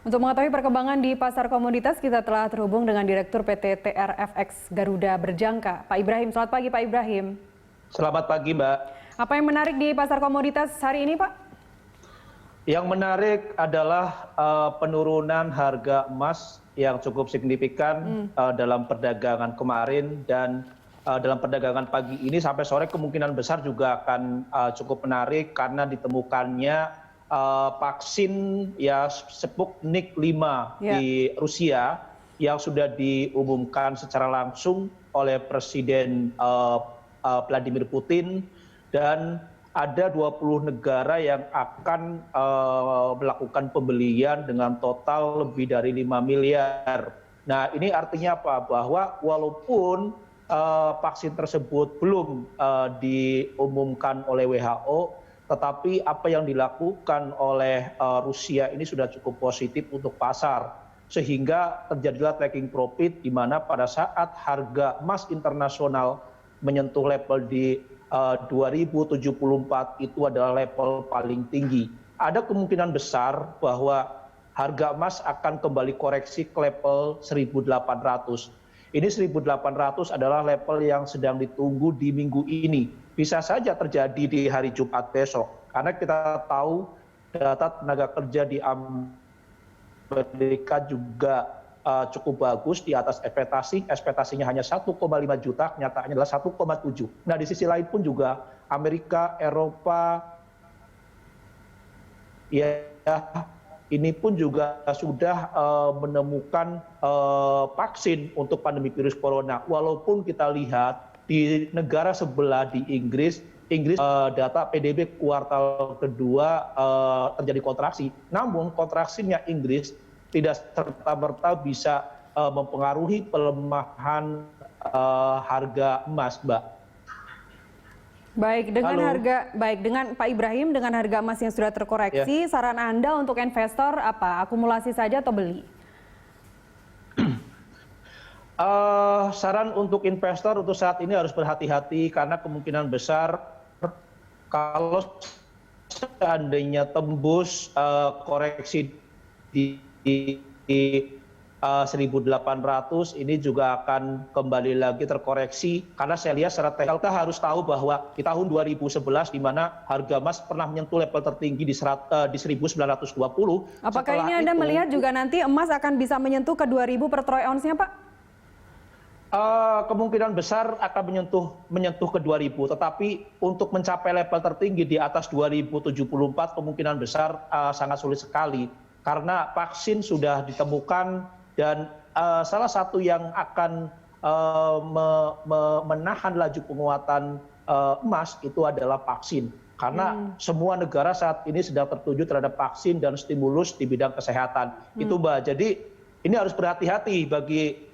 Untuk mengetahui perkembangan di pasar komoditas, kita telah terhubung dengan Direktur PT TRFX Garuda Berjangka, Pak Ibrahim. Selamat pagi, Pak Ibrahim. Selamat pagi, Mbak. Apa yang menarik di pasar komoditas hari ini, Pak? Yang menarik adalah penurunan harga emas yang cukup signifikan dalam perdagangan kemarin dan dalam perdagangan pagi ini sampai sore kemungkinan besar juga akan cukup menarik karena ditemukannya vaksin ya Sputnik 5 di Rusia yang sudah diumumkan secara langsung oleh Presiden Vladimir Putin, dan ada 20 negara yang akan melakukan pembelian dengan total lebih dari 5 miliar. Nah, ini artinya apa? Bahwa walaupun vaksin tersebut belum diumumkan oleh WHO, tetapi apa yang dilakukan oleh Rusia ini sudah cukup positif untuk pasar, sehingga terjadilah taking profit di mana pada saat harga emas internasional menyentuh level di 2074 itu adalah level paling tinggi. Ada kemungkinan besar bahwa harga emas akan kembali koreksi ke level 1.800. Ini 1.800 adalah level yang sedang ditunggu di minggu ini. Bisa saja terjadi di hari Jumat besok, karena kita tahu data tenaga kerja di Amerika juga cukup bagus di atas ekspektasi. Ekspektasinya hanya 1,5 juta, kenyataannya adalah 1,7. Nah, di sisi lain pun juga Amerika, Eropa, ya ini pun juga sudah menemukan vaksin untuk pandemi virus corona. Walaupun kita lihat di negara sebelah di Inggris data PDB kuartal kedua terjadi kontraksi. Namun kontraksinya Inggris tidak serta-merta bisa mempengaruhi pelemahan harga emas, Mbak. Baik, dengan Pak Ibrahim, dengan harga emas yang sudah terkoreksi, saran Anda untuk investor apa? Akumulasi saja atau beli? Saran untuk investor untuk saat ini harus berhati-hati karena kemungkinan besar kalau seandainya tembus koreksi di 1.800 ini juga akan kembali lagi terkoreksi, karena saya lihat secara teknikal kita harus tahu bahwa di tahun 2011 di mana harga emas pernah menyentuh level tertinggi di 1.920. Apakah ini Anda melihat juga nanti emas akan bisa menyentuh ke 2.000 per troy ounce-nya, Pak? Kemungkinan besar akan menyentuh ke 2.000, tetapi untuk mencapai level tertinggi di atas 2.074 kemungkinan besar sangat sulit sekali, karena vaksin sudah ditemukan dan salah satu yang akan menahan laju penguatan emas itu adalah vaksin, karena semua negara saat ini sedang tertuju terhadap vaksin dan stimulus di bidang kesehatan. Itu, Mbak. Jadi ini harus berhati-hati bagi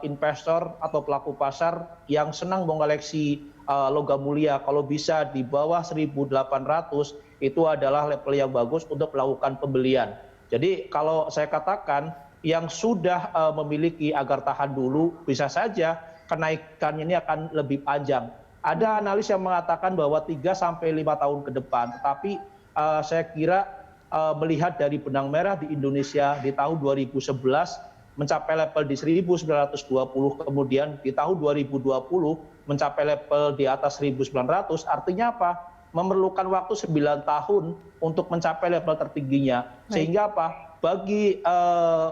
investor atau pelaku pasar yang senang mengoleksi logam mulia. Kalau bisa di bawah 1.800 itu adalah level yang bagus untuk melakukan pembelian. Jadi kalau saya katakan yang sudah memiliki agar tahan dulu, bisa saja kenaikannya ini akan lebih panjang. Ada analis yang mengatakan bahwa 3-5 tahun ke depan, tetapi saya kira melihat dari benang merah di Indonesia di tahun 2011 mencapai level di 1.920, kemudian di tahun 2020 mencapai level di atas 1.900, artinya apa? Memerlukan waktu 9 tahun untuk mencapai level tertingginya. Sehingga apa? Bagi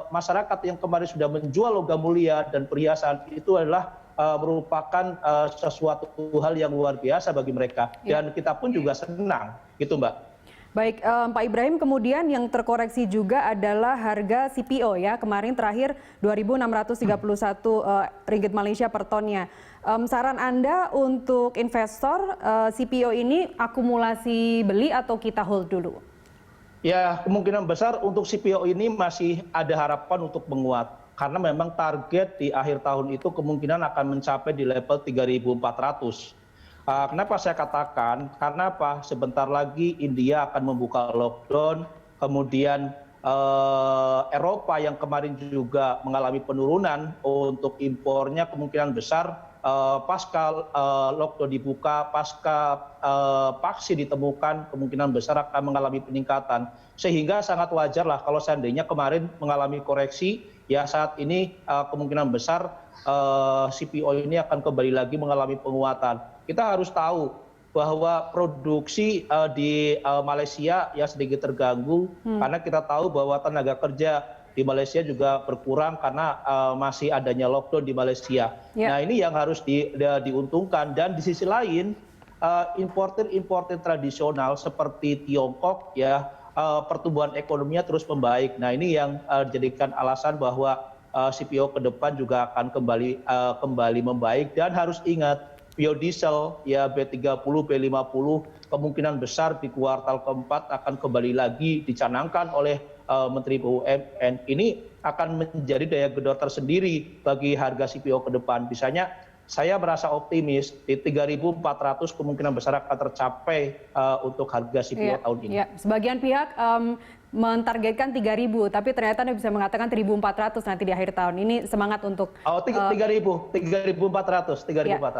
masyarakat yang kemarin sudah menjual logam mulia dan perhiasan, itu adalah merupakan sesuatu hal yang luar biasa bagi mereka. Dan kita pun juga senang, gitu, Mbak. Baik, Pak Ibrahim, kemudian yang terkoreksi juga adalah harga CPO ya, kemarin terakhir 2.631 ringgit Malaysia per tonnya. Saran Anda untuk investor, CPO ini akumulasi beli atau kita hold dulu? Ya, kemungkinan besar untuk CPO ini masih ada harapan untuk menguat, karena memang target di akhir tahun itu kemungkinan akan mencapai di level 3.400. Kenapa saya katakan? Karena apa? Sebentar lagi India akan membuka lockdown, kemudian Eropa yang kemarin juga mengalami penurunan untuk impornya kemungkinan besar pasca lockdown dibuka, pasca vaksin ditemukan, kemungkinan besar akan mengalami peningkatan. Sehingga sangat wajar lah kalau seandainya kemarin mengalami koreksi, ya saat ini kemungkinan besar CPO ini akan kembali lagi mengalami penguatan. Kita harus tahu bahwa produksi di Malaysia ya sedikit terganggu karena kita tahu bahwa tenaga kerja di Malaysia juga berkurang karena masih adanya lockdown di Malaysia. Nah ini yang harus diuntungkan, dan di sisi lain importer tradisional seperti Tiongkok ya pertumbuhan ekonominya terus membaik. Nah ini yang dijadikan alasan bahwa CPO ke depan juga akan kembali membaik, dan harus ingat biodiesel ya B30, B50 kemungkinan besar di kuartal keempat akan kembali lagi dicanangkan oleh Menteri BUMN. Ini akan menjadi daya gedor tersendiri bagi harga CPO ke depan. Misalnya saya merasa optimis di 3.400 kemungkinan besar akan tercapai untuk harga CPO tahun ini. Ya. Sebagian pihak mentargetkan 3.000, tapi ternyata Anda bisa mengatakan 1.400 nanti di akhir tahun. Ini semangat untuk 3.400.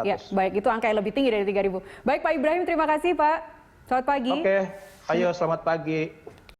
Ya, baik, itu angka yang lebih tinggi dari 3.000. Baik Pak Ibrahim, terima kasih Pak. Selamat pagi. Oke, ayo selamat pagi.